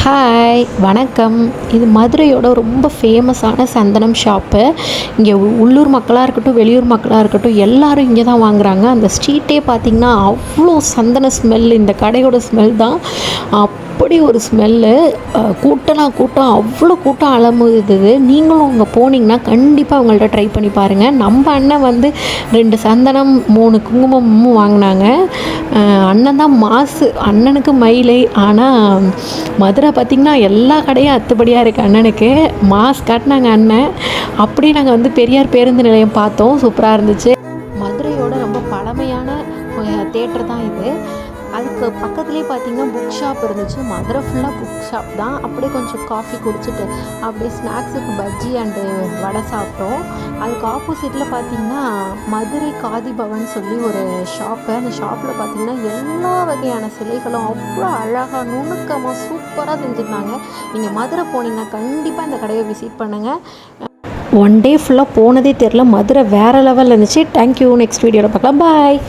Hi வணக்கம். இது மதுரையோட ரொம்ப ஃபேமஸான சந்தனம் ஷாப்பு. இங்கே உள்ளூர் மக்களாக இருக்கட்டும், வெளியூர் மக்களாக இருக்கட்டும், எல்லோரும் இங்கே தான் வாங்குகிறாங்க. அந்த ஸ்ட்ரீட்டே பார்த்திங்கன்னா அவ்வளோ சந்தன ஸ்மெல், இந்த கடையோட ஸ்மெல் தான் அப்படி ஒரு ஸ்மெல்லு. கூட்டம் அவ்வளோ கூட்டம் அலமுது. நீங்களும் அங்கே போனீங்கன்னா கண்டிப்பாக அவங்கள்ட்ட ட்ரை பண்ணி பாருங்கள். நம்ம அண்ணன் வந்து 2 சந்தனம் 3 குங்குமமும் வாங்கினாங்க. அண்ணன் தான் மாசு, அண்ணனுக்கு மயிலை. ஆனால் மதுரை பார்த்திங்கன்னா எல்லா கடையும் அத்துப்படியாக இருக்குது. அண்ணனுக்கு மாஸ் காட்டினாங்க அண்ணன். அப்படியே நாங்கள் வந்து பெரியார் பேருந்து நிலையம் பார்த்தோம், சூப்பராக இருந்துச்சு. மதுரையோட ரொம்ப பழமையான தேட்டர் தான் இது. அதுக்கு பக்கத்துலேயே பார்த்திங்கன்னா புக் ஷாப் இருந்துச்சு. மதுரை ஃபுல்லாக புக் ஷாப் தான். அப்படியே கொஞ்சம் காஃபி குடிச்சிட்டு அப்படியே ஸ்நாக்ஸுக்கு பஜ்ஜி அண்டு வடை சாப்பிட்டோம். அதுக்கு ஆப்போசிட்டில் பார்த்திங்கன்னா மதுரை காதி பவன் சொல்லி ஒரு ஷாப்பு. அந்த ஷாப்பில் பார்த்திங்கன்னா எல்லா வகையான சிலைகளும் அவ்வளோ அழகாக நுணுக்கமாக சூப்பராக செஞ்சுருந்தாங்க. நீங்கள் மதுரை போனீங்கன்னா கண்டிப்பாக இந்த கடையை விசிட் பண்ணுங்கள். ஒன் டே ஃபுல்லாக போனதே தெரில. மதுரை வேறு லெவலில் இருந்துச்சு. தேங்க்யூ. நெக்ஸ்ட் வீடியோவில் பார்க்கலாம். பாய்.